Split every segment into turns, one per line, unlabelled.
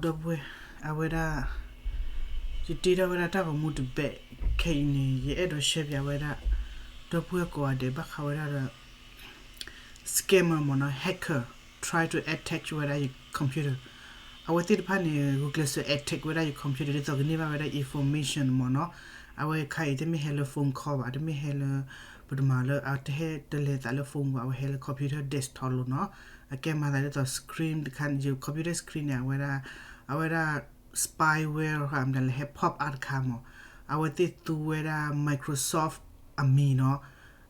Dubwe, Aweda, you did a talk of mood to bed, Kane, ye edo shave Yaweda, Dubwe go a de back, however, scammer mono hacker try to attack you with your computer. I will take pani Google to attack with your computer, it's never whether information mono. I will kite me hello phone call, I me hello, but the out here the let phone our hello computer desktop no. I came my little screen the kind of computer screen where I spyware I'm the have pop art camera. I will take to where Microsoft amino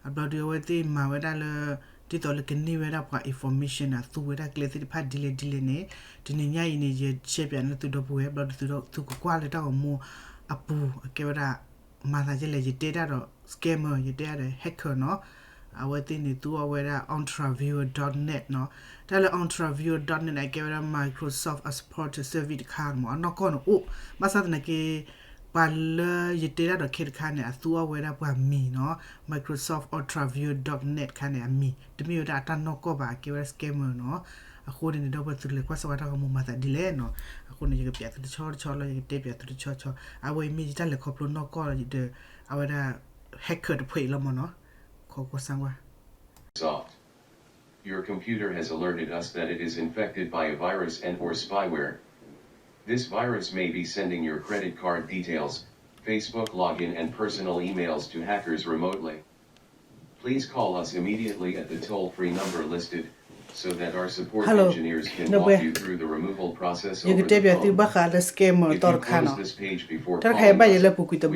about the way they my where tito le kini wera kwa information a tu wera kleti pa dile ne tininya ini je champion tu do buwe blood tu kwa le ta mo apu ke wera masa je le je data ro scammer je data hacker no awati ni tu wera ontraviewer.net no tale ontraviewer.net I ke wera Microsoft support service card mo no kono o masa na ke Pala yetera do kid kane atua wera pa mi no Microsoft ultraview.net kane mi de mi da tan no ko ba ke wera scammer no akodi ni double tule kwa sawata ko mata dile no akoni je pia tu cholo je te pia tu cho awe mi digital le koplo no ko de awada hacker de pui lo mo no ko sangwa
Soft. Your computer has alerted us that it is infected by a virus and or spyware. This virus may be sending your credit card details, Facebook login and personal emails to hackers remotely. Please call us immediately at the toll-free number listed, so that our support engineers can walk you through the removal process over the phone. If you close this page before calling us, we will be forced to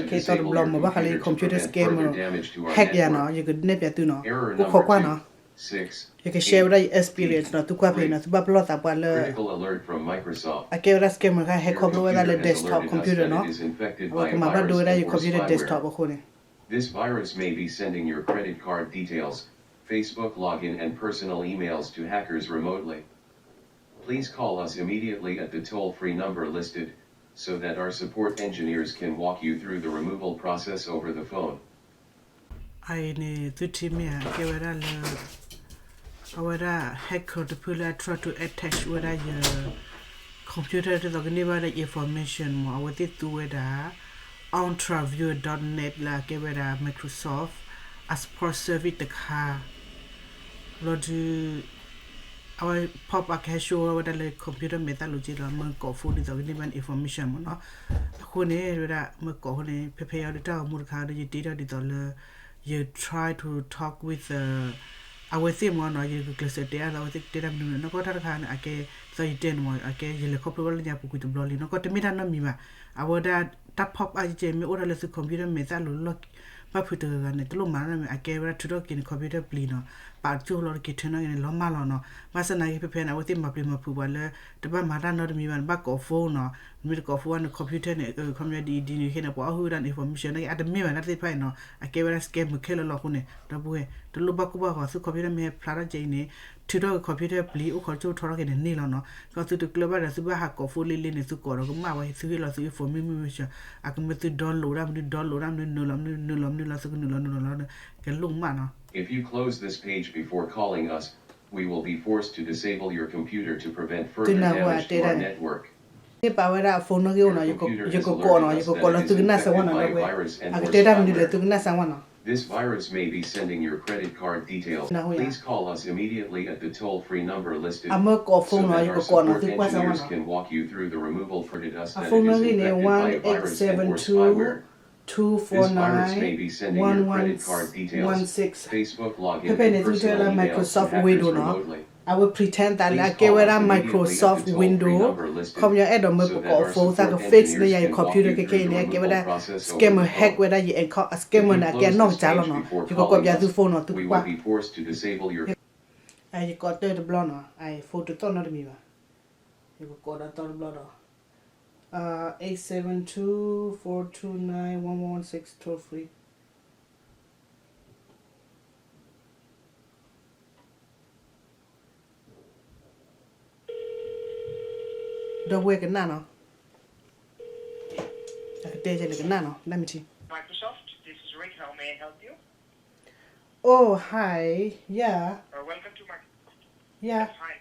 disable your computer to prevent further damage to our network. Error number 6.
You can share that experience no tu kwa pe no tu ba plot up wala
Critical alert from Microsoft.
Akera scammer ka hack up wala le desktop computer no ma ba do that your computer desktop ko ne
This virus may be sending your credit card details, Facebook login and personal emails to hackers remotely. Please call us immediately at the toll-free number listed, so that our support engineers can walk you through the removal process over the phone.
I need to team me akera le awara hacker to pull try to attach whether your computer to the information mo awati tu whether ontraviewer.net la ke whether Microsoft as per service the car lodu our pop a casual whether the computer methodology la mo ko fu the information mo no ko ne whether mo ko ne prepare the mo ka the data the you try to talk with I will say one or you could say there, I will take data no got a can ake so you didn't want ake you look up in your book with the blolly no got to meet no mima. I would that pop I me order the computer method look put and it low man I gave her to look in the computer pleno but 2 lord kitchen in long malono master I prepare I would think my prima pubala the bamada not me one back of phone or milk of one computer community didn't hear about who done information at the mirror at the pine I gave her a scam with Kelo Locune the boy the Lubakuba was the computer me Prada Jane to the computer plea or to talk in a nilano got to the global as a hack of fully leaning to Koro Mawa for me I can make the download I'm the download I'm the null can look manner.
If you close this page before calling us, we will be forced to disable your computer to prevent further damage to our network.
Your computer
This virus may be sending your credit card details. Please call us immediately at the toll-free number listed, so that our support engineers can walk you through the removal for us that it is infected by a virus and or spyware. This virus may be sending your credit card details, Facebook login and personal emails to hackers remotely.
I will pretend that I gave a Microsoft window. Come your head on my book or phone that fix the computer can give it a scammer hack whether you a scammer that get no challenge. You got your phone or to
we will be forced to disable your
I got the blonde. I photo ton of me. You got that ton blood. 872-429-116 Don't work at nano. I could take it like a nano. Let me see.
Microsoft, this is Rick. How may I help you?
Oh, hi. Yeah.
Welcome to Microsoft.
Yeah.
Yes, hi.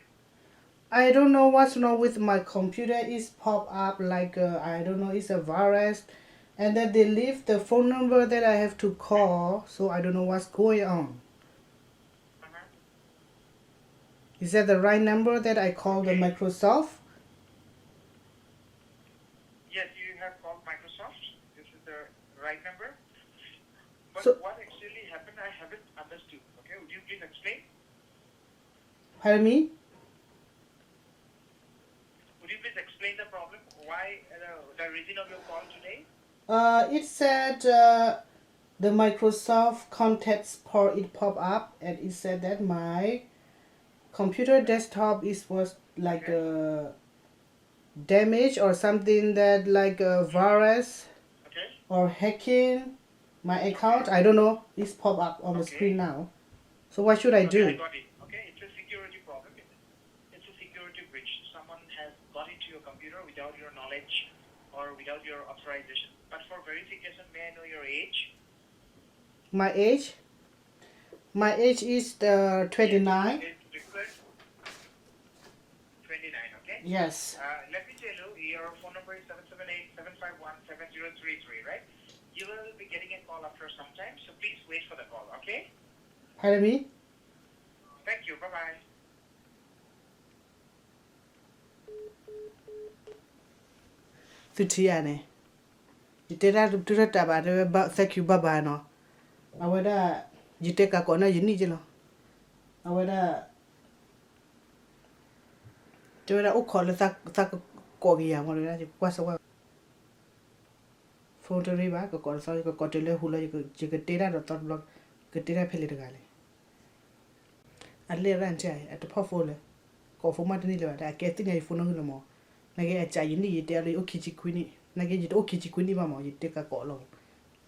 I don't know what's wrong with my computer. It's pop up like I don't know. It's a virus, and then they leave the phone number that I have to call. So I don't know what's going on.
Uh-huh.
Is that the right number that I call the
Okay.
Microsoft?
Yes, you have called Microsoft. This is the right number. But
So
what actually happened, I haven't understood. Okay, would you please explain?
pardon me.
Would you please explain the problem? Why the reason of your call today?
It said the Microsoft contacts port it pop up, and it said that my computer desktop was like
Okay.
damaged or something, that like a virus
Okay.
or hacking my account. I don't know. It's pop up on the screen
Okay.
now. So what should I
Okay, I
do?
got it. Okay, it's a security problem. It's a security breach. Someone has got into your computer without your knowledge or without your authorization. But for verification, may I know your age?
My age? My age is
Yes,
29.
it's required 29, okay?
Yes.
Let me tell you, your phone number is 778-751-7033, right? You will be getting a call after some time, so please wait for the call, okay?
Pardon me?
Thank you, bye-bye.
Tutiane. You did that to the taba about thank you bye no. I would you take a corner you need you know. I would do that call the tak kogia one that you was a phone to river go call so you got to hula you could data or thought block could data pellet galley. I lay ran chai at the portfolio. Go for Martin I get thing I phone no more. Nage a chai you need daily okichi queenie. Nage it okichi queenie mamma you take a call long.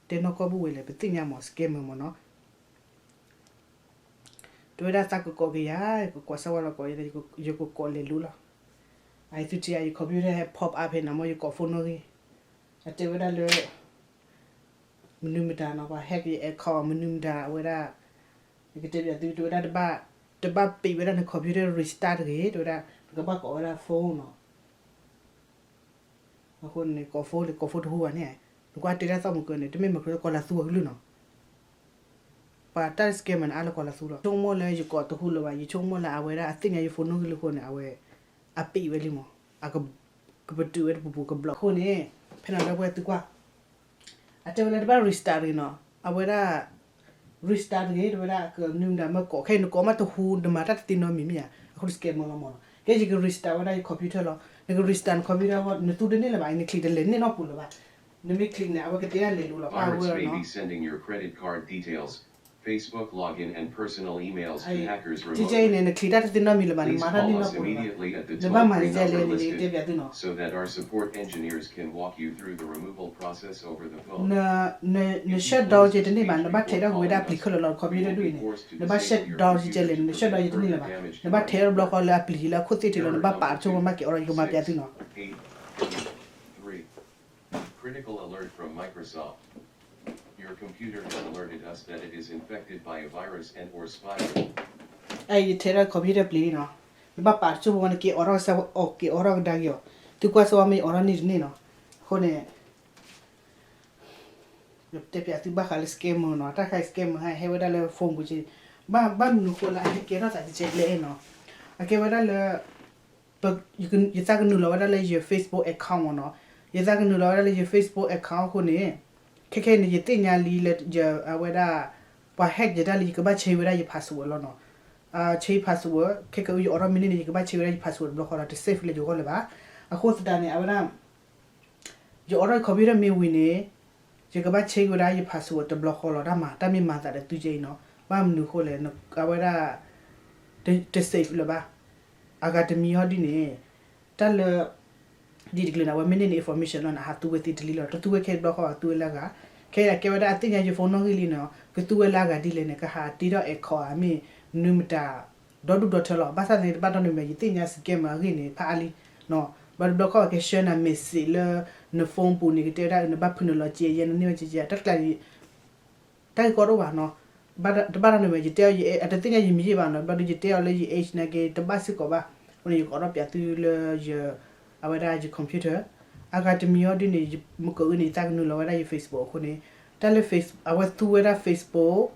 They no cobu will but thing I must game no. Do that tak kogia ko sawa ko you could call the lula. I thought your computer had pop up in a more you got phone no. I tell you that Munumida no hack a call Munumda whether you could tell you do that about the bad people on the computer restart it or that go back or that phone. I couldn't go for the comfort who and here. What did I thought going to make a call a through a luno? But that's game and I'll call a through. So more like you got the hula, you told more like I think I for no look away. I pay very more. I could do it book a block. Honey, Penal where to go. I tell you about restart, you know. I would restart it without noon that Mako. Can you come at the who the matter didn't know me? I could scare more. Get you can restart when I computer law. You can restart computer what the two the nilla by the click the linen up. The me click now, I get the little
Virus
power.
may be sending your credit card details, Facebook login and personal emails to hackers
DJ
remotely.
and the click that the nominal by the
Please
matter
call us
up.
immediately at the
The Bama
toll-free
is
number
listed
listed so that our support engineers can walk you through the removal process over the phone.
No shut down jet and the battery with applicable or computer doing it. The bat shut down jelly and the shut down the bat hair block all applicable, put it on the bat to make it or you might get
3. Critical alert from Microsoft. Your computer has alerted us that it is infected by a virus and or spyware.
I tell a computer play no. The bat to want to get or so okay or dagio. To quasso me or need Nino. Hone. The tepia to back a scheme or not. I scheme I have a little phone which is Bam no cola I cannot at the jet leno. I gave a but you talk no lower your Facebook account or no. You talk no lower your Facebook account hone. Keke ni jete nya li let je aweda pa hack je dali ka ba che weda je password lo no che password keke u ora mini ni ka ba che weda je password block ora to save le jo le ba a ko sta ni aweda je ora computer me wini je ka ba che weda je password to block lo da ma ta mi ma ta de tu je no ba mu ko le no aweda to save le ba aga de mi hodi ni ta le di glina wa mini information on how to with it lilo to we ke block wa tu la ga ke la ke wa da tin ya je phone no li no ke tu we la ga di le ne ka ha ti do e kho a mi numta do du do telo ba sa ne ba do ne me tin ya scam a ri ne pa ali no ba block wa ke shena message le ne phone pu ni ke da ne ba pu no lo je ye ne je je ta kla ni ta ko ro wa no ba ne me je te ye a tin ya mi je ba no ba du je te le je h na ke ta ba si ko ba when you got up your your computer. I got the miodi muko ni tag no lower your Facebook honey. Tell the face I was to wear Facebook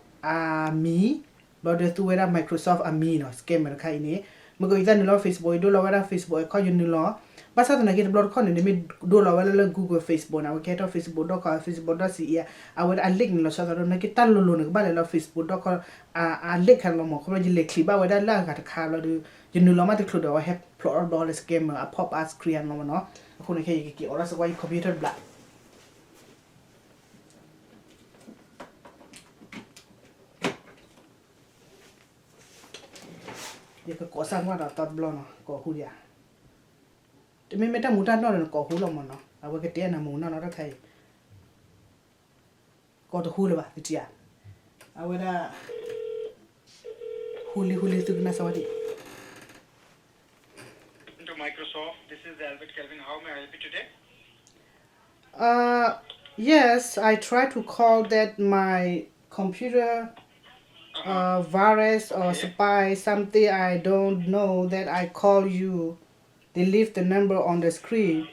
me but the to wear Microsoft me no scam kaini. Muko either no Facebook do lower Facebook call you no law. But something I get blood con in the mid do lower Google Facebook now get off Facebook doc Facebook.ca. I would a link no so that don't make it talo no but I love Facebook doc a link and no more correctly but with that lag at a car do you no longer include or have plot dollar scam a pop art screen no no. Kung nakikiki oras sa computer black. Dia ke kosan wa da tot blo no ko hu dia. Te me meta mutan no ko hu lo mo no. Awa ke te na mu no no da kai. Ko to hu le ba ti ya. Awa da huli tu na sawadi.
To Microsoft, this is Albert Kelvin. How may I help you today?
Yes, I tried to call that my computer virus or spy something I don't know that I call you. They leave the number on the screen.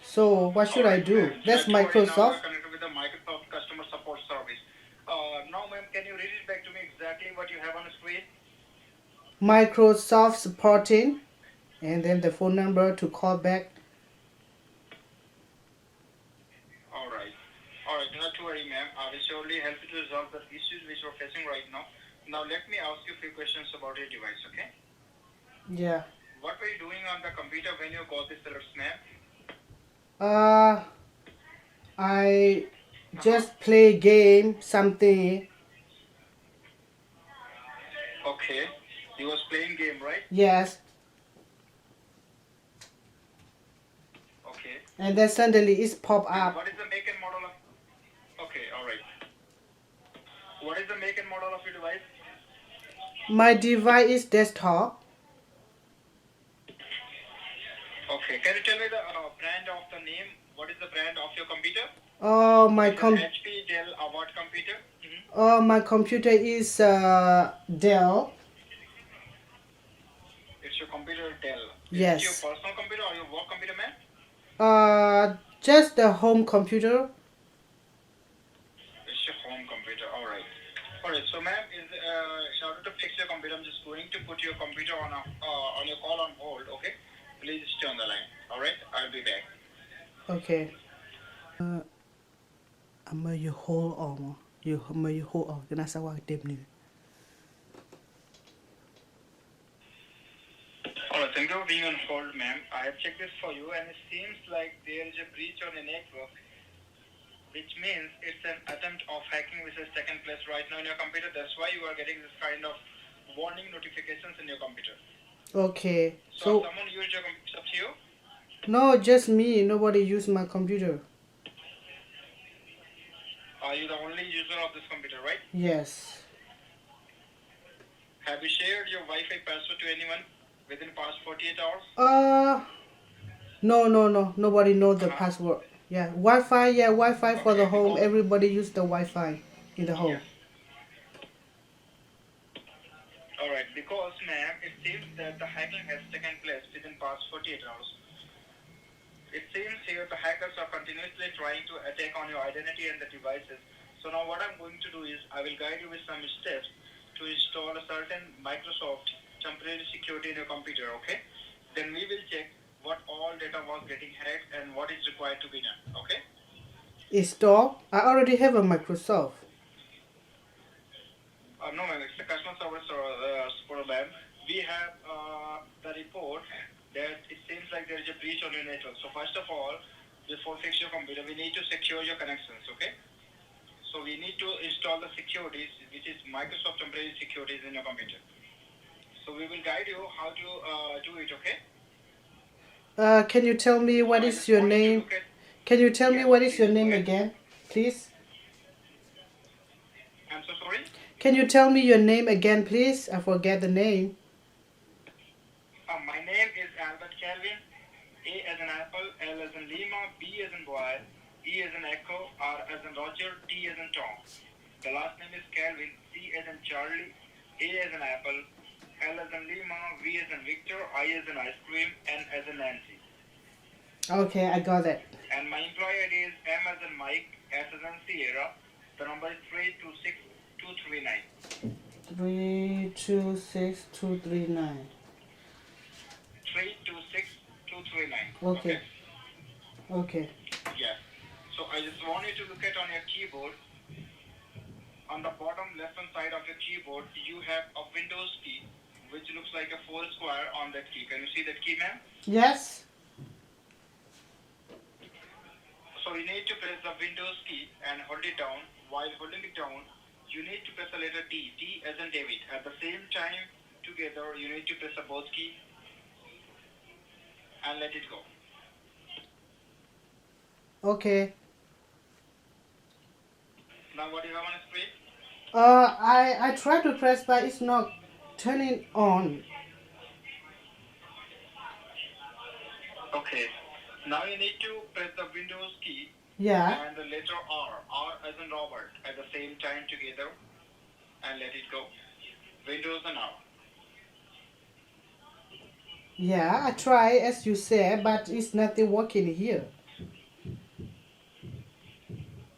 So what should I do? That's Microsoft.
Now connected with the Microsoft customer support service. Now, ma'am, can you read it back to me exactly what you have on the screen?
Microsoft supporting, and then the phone number to call back.
All right, not to worry, ma'am. I will surely help you to resolve the issues which you're facing right now. Now, let me ask you a few questions about your device, okay?
Yeah.
What were you doing on the computer when you got this alerts, ma'am?
I just play game something.
Okay, you was playing game, right?
Yes.
Okay.
And then suddenly it's pop up.
What is the make and model of? Okay, all right. What is the make and model of your device?
My device is desktop.
Okay, can you tell me the brand of the name? What is the brand of your computer?
Oh, my
HP, Dell, or what computer?
Oh, my computer is Dell.
It's your computer Dell.
Yes.
Is it your personal computer or your work computer, man?
Just the home computer.
It's your home computer. All right. So, ma'am, in order to fix your computer, I'm just going to put your computer on your call on hold. Okay. Please stay on the line. All right. I'll be back.
Okay. You hold on. You hold on. Can I say what them new?
Alright, thank you for being on hold, ma'am. I have checked this for you, and it seems like there is a breach on the network, which means it's an attempt of hacking which has taken place right now in your computer. That's why you are getting this kind of warning notifications in your computer.
Okay.
So someone used your computer up to you?
No, just me. Nobody used my computer.
Are you the only user of this computer, right?
Yes.
Have you shared your Wi-Fi password to anyone within the past 48 hours?
No. Nobody knows the password. Yeah, Wi-Fi. Yeah, Wi-Fi for the home. Everybody use the Wi-Fi in the home.
Yes. Alright, because, ma'am, it seems that the hacking has taken place within past 48 hours. It seems here the hackers are continuously trying to attack on your identity and the devices. So now what I'm going to do is I will guide you with some steps to install a certain Microsoft temporary security in your computer, okay? Then we will check what all data was getting hacked and what is required to be done, okay?
Install? I already have a Microsoft.
No, ma'am, it's the customer service support, ma'am. We have the report that it seems like there is a breach on your network. So first of all, before fix your computer, we need to secure your connections, okay? So we need to install the securities, which is Microsoft temporary securities in your computer. So we will guide you how to do it, okay?
Can you tell me what is your name? Can you tell me what is your name again, please?
I'm so sorry?
Can you tell me your name again, please? I forget the name.
My name is Albert Kelvin. A as in apple, L as in Lima, B as in boy, E as in echo, R as in Roger, T as in Tom. The last name is Kelvin, C as in Charlie, A as in apple, L as in Lima, V as in Victor, I as in ice cream, N as in Nancy.
Okay, I got it.
And my employee ID is M as in Mike, S as in Sierra. The number is 326239.
326239.
326239.
Okay. Okay.
Yes. So I just want you to look at on your keyboard. On the bottom left-hand side of your keyboard, you have a Windows key, which looks like a 4 square on that key. Can you see that key, ma'am?
Yes.
So you need to press the Windows key and hold it down. While holding it down, you need to press the letter D, D as in David. At the same time, together, you need to press the both key and let it go.
Okay.
Now what do you have on the screen?
I try to press, but it's not turning on.
Okay. Now you need to press the Windows key
Yeah.
and the letter R, R as in Robert, at the same time together and let it go. Windows and R.
Yeah, I try as you say, but it's nothing working here.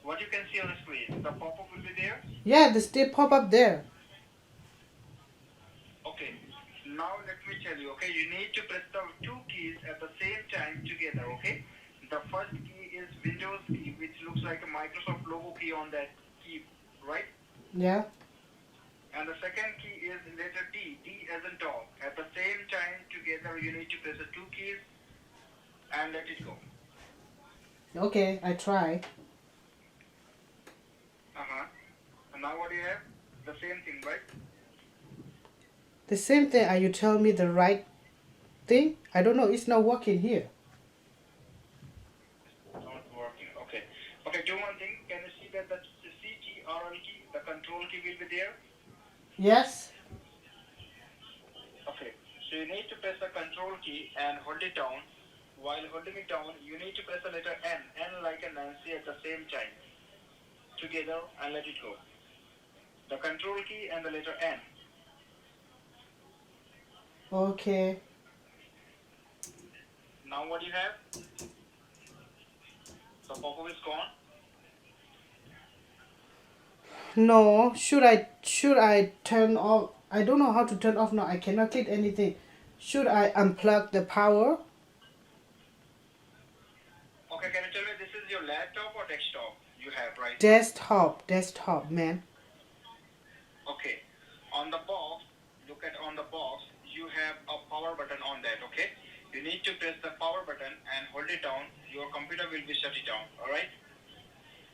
What you can see on the screen, the pop-up will be there.
Yeah, the still pop up there.
Okay. Now let me tell you, okay, you need to press the two keys at the same time together, okay? The first key is Windows key, which looks like a Microsoft logo key on that key, right?
Yeah.
And the second key is letter D, D as in dog. At the same time together, you need to press the two keys and let it go.
Okay, I try.
And now what do you have? The same thing, right?
The same thing. Are you telling me the right thing? I don't know. It's not working here.
Not working. Okay. Okay, do one thing. Can you see that the CTRL key, the control key will be there?
Yes.
Okay. So you need to press the control key and hold it down. While holding it down, you need to press the letter N, N like a Nancy at the same time. Together and let it go. The control key and the letter N.
Okay.
Now what do you have? The pop-up is gone.
No. Should I turn off? I don't know how to turn off now. I cannot click anything. Should I unplug the power?
Okay, can you tell me this is your laptop or desktop you have right now?
Desktop, man.
Okay. On the box, look at on the box, you have a power button on that, okay? You need to press the power button and hold it down. Your computer will be shut it down, alright?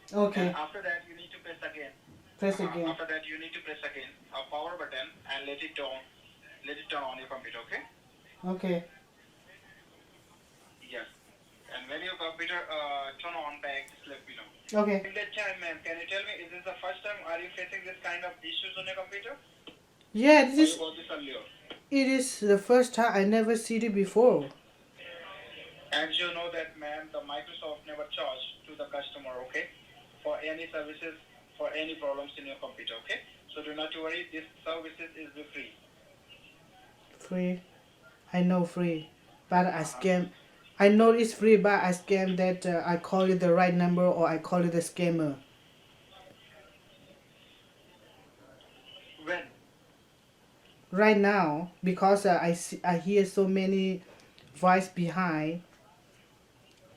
Okay.
And after that, you need to press again.
Press again.
After that, you need to press again a power button and let it down. Let it turn on your computer, okay?
Okay.
Yes. And when your computer turn on back, just let me know.
Okay.
In that time, ma'am, can you tell me, is this the first time are you facing this kind of issues on your computer?
Yeah,
Or
this
you got this earlier?
it is the first time. I never seen it before.
And you know that, ma'am, the Microsoft never charge to the customer, okay, for any services, for any problems in your computer, okay? So do not worry, this services is free.
Free. I know free, but I scam. I know it's free, but I scam that I call it the right number or I call it a scammer.
When?
Right now, because I hear so many voice behind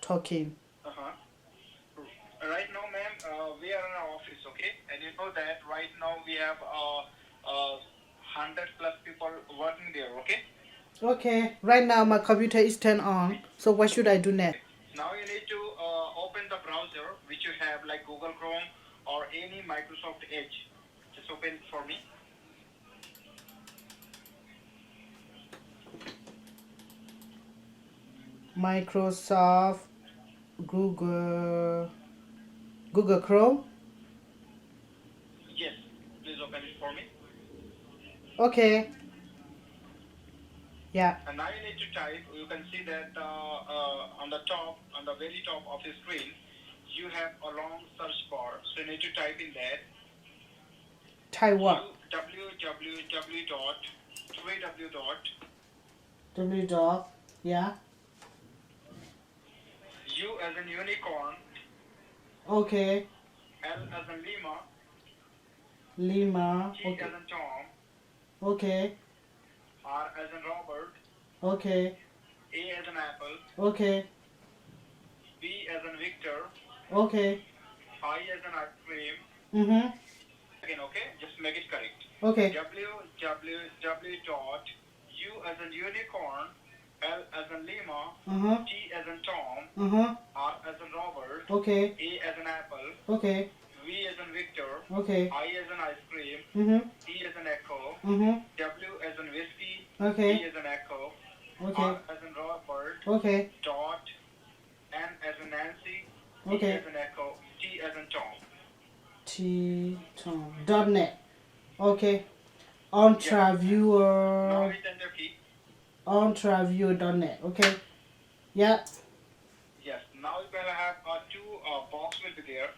talking.
Right now, ma'am, we are in our office, okay? And you know that right now we have 100 plus people working there, okay?
Okay, right now my computer is turned on. So what should I do next?
Now you need to open the browser which you have like Google Chrome or any Microsoft Edge. Just open it for me.
Microsoft, Google Chrome.
Yes, please open it for me.
Okay. Yeah.
And now you need to type. You can see that on the top, on the very top of the screen, you have a long search bar. So you need to type in that.
Type what?
www.cutekidlovekid.com. www dot
W dot. Yeah.
U as in unicorn,
Okay.
L as in Lima,
Lima.
T
Okay.
as in Tom,
Okay.
R as in Robert,
Okay.
A as in apple,
Okay.
V as in Victor,
Okay.
I as in ice cream. Again, okay? Just make it correct.
Okay.
www dot U as in unicorn, L as in Lima, T as in Tom, R as in Robert,
Okay.
A as in apple,
Okay.
V as in Victor,
Okay.
I as in ice cream, E as in echo, W as in whiskey,
Okay.
E as in echo,
Okay.
R as in Robert,
Okay.
dot N as in Nancy, E
Okay.
as in echo, T as in Tom.
T-Tom.net. Okay. Ultraviewer.
Now hit enter key.
Ultraviewer.net. Okay. Yeah.
Yes. Now you will have two box will be there.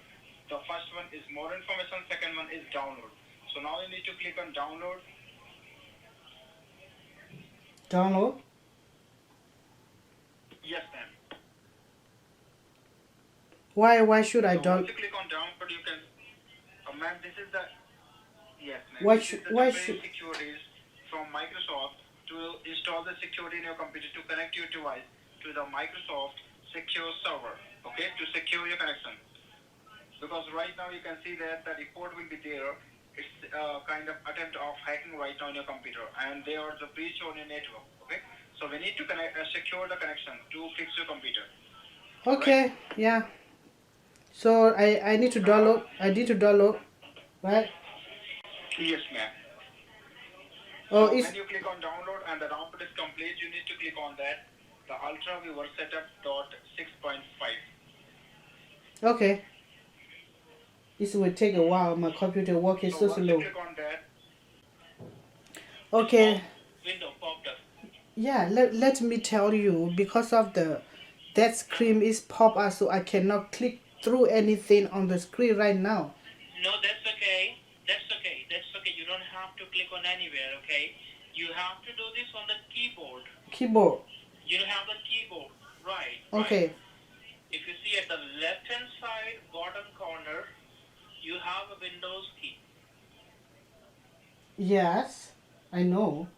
The first one is more information. Second one is download. So now you need to click on download.
Download.
Yes, ma'am.
Why should I
So
download?
once you click on download, you can. Ma'am, this is the. Yes, ma'am.
Why
This
should-
is the
why
temporary
should-
securities from Microsoft to install the security in your computer to connect your device to the Microsoft secure server. Okay, to secure your connection. Because right now you can see that the report will be there. It's kind of attempt of hacking right now on your computer, and there is a breach on your network. Okay, so we need to connect, secure the connection to fix your computer.
Okay. Yeah. So I need to download. I need to download. Right.
Yes, ma'am.
Oh,
So
it's
when you click on download and the download is complete, you need to click on that. The Ultra Viewer Setup .6.5.
okay. This will take a while. My computer working
So
so
once you
slow.
click on that,
Okay.
window popped up.
Yeah. Let me tell you, because of that screen is pop up, so I cannot click through anything on the screen right now.
No, that's okay. That's okay. That's okay. You don't have to click on anywhere, okay? You have to do this on the keyboard.
Keyboard.
You have the keyboard, right?
Okay.
Right. If you see at the left-hand side, bottom corner, you have a Windows key.
Yes. I know.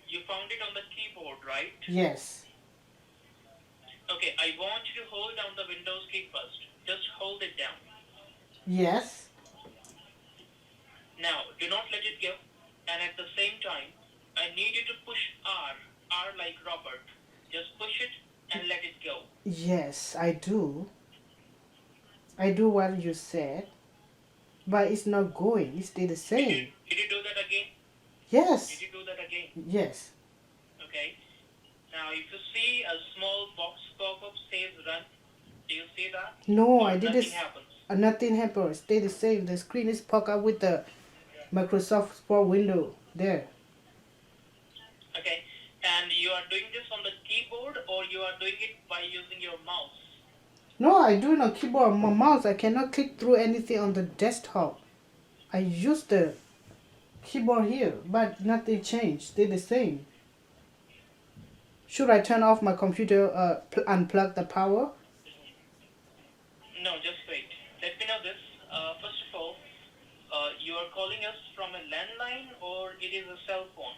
You found it on the keyboard, right?
Yes.
Okay, I want you to hold down the Windows key first. Just hold it down.
Yes.
Now, do not let it go. And at the same time, I need you to push R. R like Robert. Just push it and let it go.
Yes, I do. I do what you said. But it's not going. It stay the same.
Did you do that again?
Yes.
Did you do that again?
Yes.
Okay. Now, if you see a small box pop-up says run, do you see that?
No,
Or
I did
nothing
this.
happens.
Nothing happens. Stay the same. The screen is pop up with the Microsoft Sport window there.
Okay. And you are doing this on the keyboard or you are doing it by using your mouse?
No, I do it on keyboard. On my mouse, I cannot click through anything on the desktop. I use the keyboard here, but nothing changed. Stay the same. Should I turn off my computer, unplug the power?
No, just wait. Let me know this. First of all, you are calling us from a landline or it is a cell phone?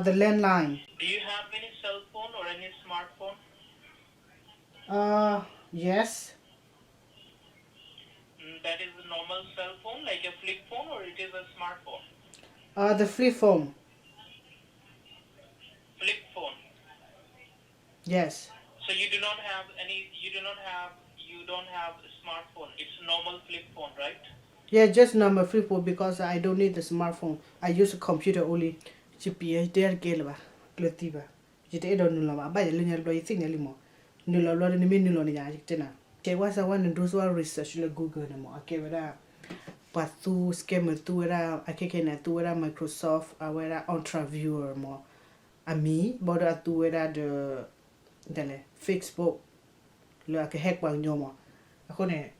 The landline.
Do you have any cell phone or any smartphone?
Yes.
That is a normal cell phone, like a flip phone, or it is a smartphone?
The flip phone.
Flip phone.
Yes.
So you do not have any. You don't have a smartphone. It's a normal flip phone, right?
Yeah, just normal flip phone because I don't need the smartphone. I use a computer only. GPS there gelba. Gletiba. Jite edo nulama. Ba je lunya do yithing elimo. Nulo lo ni mi nulo ni ya jitena. Okay, what I want to do is research le Google na mo. Okay, wala. Patu scammer tu era akeke na tu era Microsoft awera Ultraviewer mo. Ami bodo atu era de Facebook. Le ake hack bang nyomo. Ako ne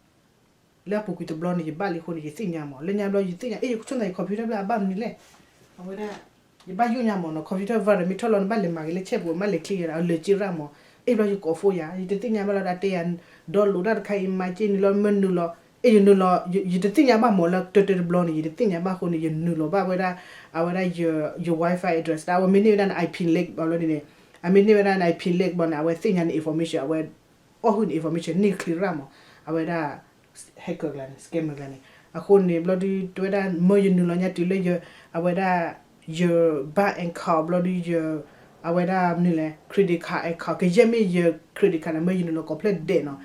le apu kuto blonde je bali ko ni yithing mo. Le nya lo yithing e ku chona computer bla bam ni le. awara ba yu nya mo no computer var mi tholon ba le ma le che bo ma le clear le chira mo e lo yu ko fo ya yi te nya ba la te yan do lu da kai imagine lo menu lo e you lo you te nya ba mo la to blon yi te nya ba ko ni you lo ba awara your wifi address da wa mi ni dan IP link ba lo ni I mean ni dan IP link bon awa thing and information awa oh information ni clear mo awara hacker lan scammer lan ako ni bloody to dan mo you lo nya ti le yo awara your bank account bloody your awara ni le credit card account ke je me your credit card mo you lo complete de no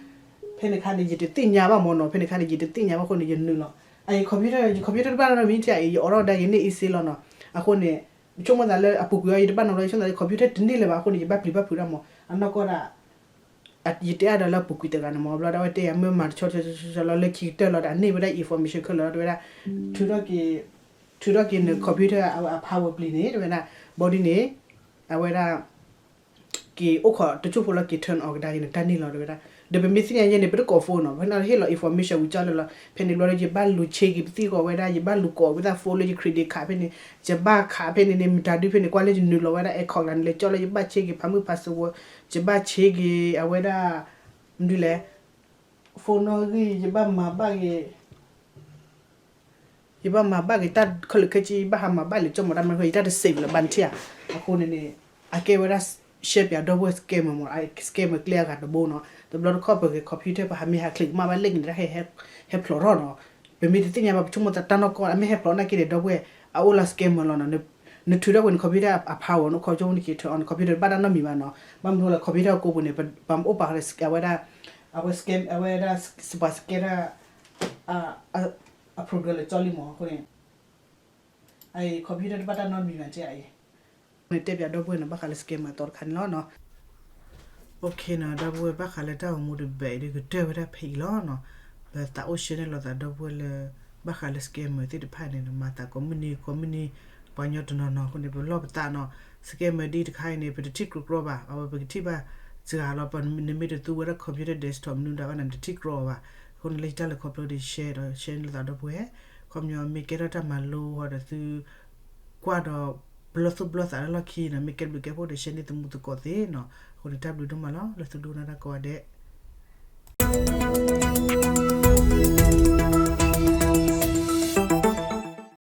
pen card ni te nya ba mo no pen card ni te nya ba ko ni you lo ai computer ba no mi ti ai oro da ni isi lo no ako ni chuma da le apu yo ba no lo chuma da computer ni le ba ko ni ba pli ba pura mo anna ko da at yite ada la puku te kana mo bla da te am mar cho lo le ki te lo da ni ba da information ko lo da to da ki ne computer a power pli ni da body ni awara ki o kho to chu pho lo ki turn off da ni ta ni lo da de be missing yen ne ko phone no na he lo information wi cha lo pen lo je ba lu che ki ti ko wa da je ba lu ko wi da follow je credit card pen je ba kha pen ne mi ta di pen ko le je nu lo wa da e ko lan le cho lo je ba che ki phamu password je ba che ki awara ndu le phone no ki je ba ma ba ki ta ko le ke ji ba ha ma ba le cho mo da ma ko ta de save le ban tia ko ne a ke wa da shape ya double scam mo ai scam clear ga do no the blood copy computer pa mi ha click ma ba link da he ploro no be mi tinya ba chumo ta no ko mi he ploro na ki de double a ola scam mo no ne tu da when computer a power no ko jo ni ki to on computer ba da no mi ma no bam no la computer ko bu ne bam o pa scam wa da scam wa da spaskera a program le choli mo ko ne ai computer ba da no mi ma che ai ne te bia double na ba ka scam tor khan lo no okay na double ba ka le ta mo de be de te ba da phi lo no ba ta o shene lo da double ba ka le scam te de pa ne ma ta community pa nyo to no ko ne lo ta no scam di de khai ne be de tik ro ba a ba ti ba ja lo pa ne me de tu wa computer desktop nu da ba na de tik ro ba ko ne le ta le upload de share lo da double ko nyo me ke ta ma lo wa da tu kwa do bloth ala la ki na me ke po de shene tu mu to ko de no ko ni tablu do mala la tu do na da ko de